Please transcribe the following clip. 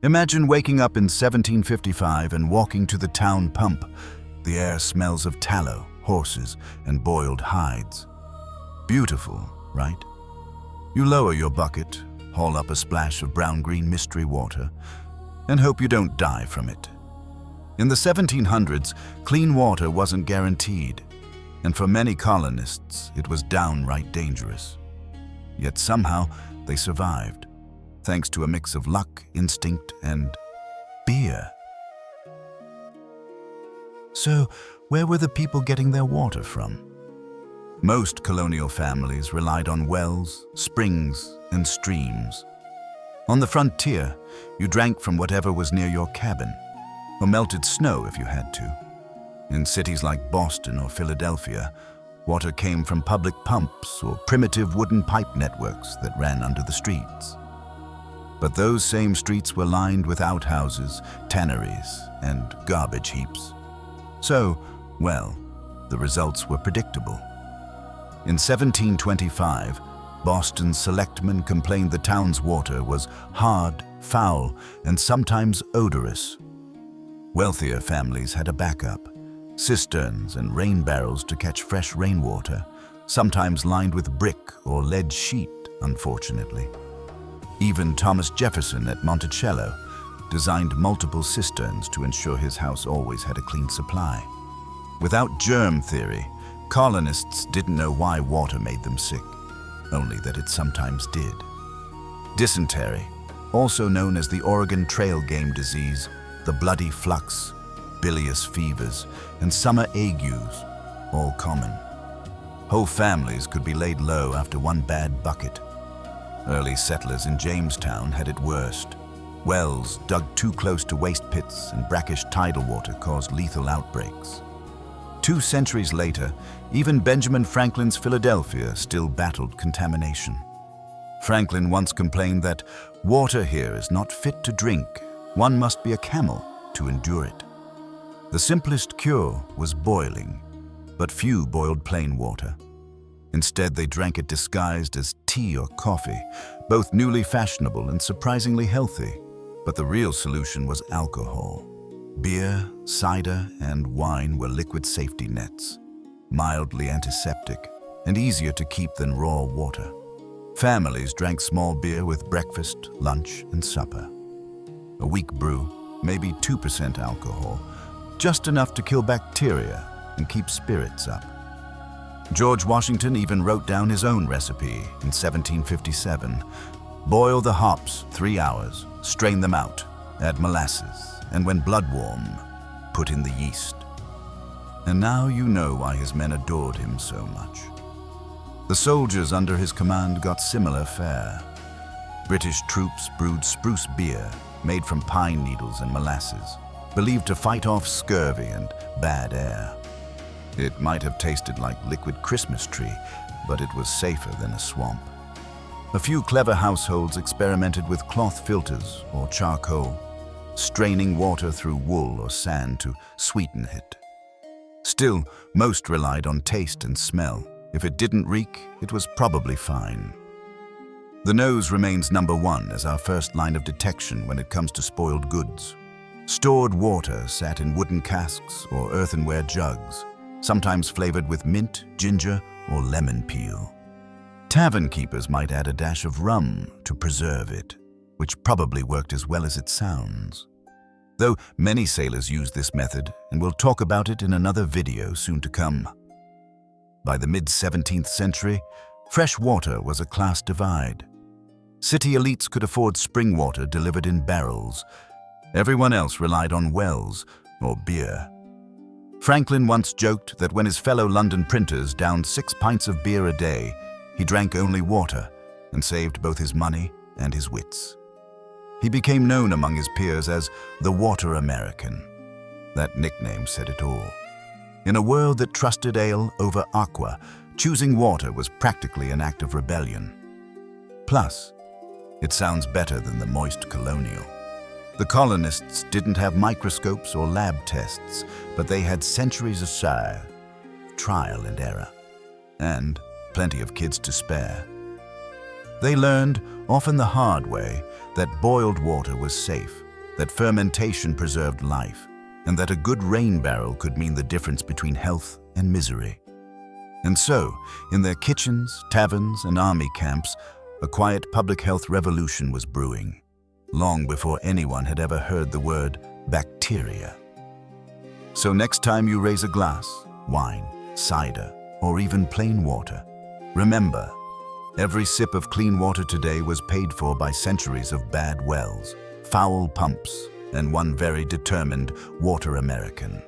Imagine waking up in 1755 and walking to the town pump. The air smells of tallow, horses, and boiled hides. Beautiful, right? You lower your bucket, haul up a splash of brown-green mystery water, and hope you don't die from it. In the 1700s, clean water wasn't guaranteed, and for many colonists, it was downright dangerous. Yet somehow, they survived, thanks to a mix of luck, instinct, and beer. So, where were the people getting their water from? Most colonial families relied on wells, springs, and streams. On the frontier, you drank from whatever was near your cabin, or melted snow if you had to. In cities like Boston or Philadelphia, water came from public pumps or primitive wooden pipe networks that ran under the streets. But those same streets were lined with outhouses, tanneries, and garbage heaps. So, well, the results were predictable. In 1725, Boston's selectmen complained the town's water was hard, foul, and sometimes odorous. Wealthier families had a backup: cisterns and rain barrels to catch fresh rainwater, sometimes lined with brick or lead sheet, unfortunately. Even Thomas Jefferson at Monticello designed multiple cisterns to ensure his house always had a clean supply. Without germ theory, colonists didn't know why water made them sick, only that it sometimes did. Dysentery, also known as the Oregon Trail game disease, the bloody flux, bilious fevers, and summer agues, all common. Whole families could be laid low after one bad bucket. Early settlers in Jamestown had it worst. Wells dug too close to waste pits and brackish tidal water caused lethal outbreaks. 2 centuries later, even Benjamin Franklin's Philadelphia still battled contamination. Franklin once complained that water here is not fit to drink. One must be a camel to endure it. The simplest cure was boiling, but few boiled plain water. Instead, they drank it disguised as tea or coffee, both newly fashionable and surprisingly healthy. But the real solution was alcohol. Beer, cider, and wine were liquid safety nets, mildly antiseptic and easier to keep than raw water. Families drank small beer with breakfast, lunch, and supper. A weak brew, maybe 2% alcohol, just enough to kill bacteria and keep spirits up. George Washington even wrote down his own recipe in 1757. Boil the hops 3 hours, strain them out, add molasses, and when blood warm, put in the yeast. And now you know why his men adored him so much. The soldiers under his command got similar fare. British troops brewed spruce beer made from pine needles and molasses, believed to fight off scurvy and bad air. It might have tasted like liquid Christmas tree, but it was safer than a swamp. A few clever households experimented with cloth filters or charcoal, straining water through wool or sand to sweeten it. Still, most relied on taste and smell. If it didn't reek, it was probably fine. The nose remains number 1 as our first line of detection when it comes to spoiled goods. Stored water sat in wooden casks or earthenware jugs, sometimes flavored with mint, ginger, or lemon peel. Tavern keepers might add a dash of rum to preserve it, which probably worked as well as it sounds. Though many sailors use this method, and we'll talk about it in another video soon to come. By the mid-17th century, fresh water was a class divide. City elites could afford spring water delivered in barrels. Everyone else relied on wells or beer. Franklin once joked that when his fellow London printers downed 6 pints of beer a day, he drank only water and saved both his money and his wits. He became known among his peers as the Water American. That nickname said it all. In a world that trusted ale over aqua, choosing water was practically an act of rebellion. Plus, it sounds better than the moist colonial. The colonists didn't have microscopes or lab tests, but they had centuries of trial and error, and plenty of kids to spare. They learned, often the hard way, that boiled water was safe that fermentation preserved life, and that a good rain barrel could mean the difference between health and misery. And so, in their kitchens, taverns, and army camps, a quiet public health revolution was brewing, long before anyone had ever heard the word bacteria. So next time you raise a glass, wine, cider, or even plain water, remember, every sip of clean water today was paid for by centuries of bad wells, foul pumps, and one very determined water American.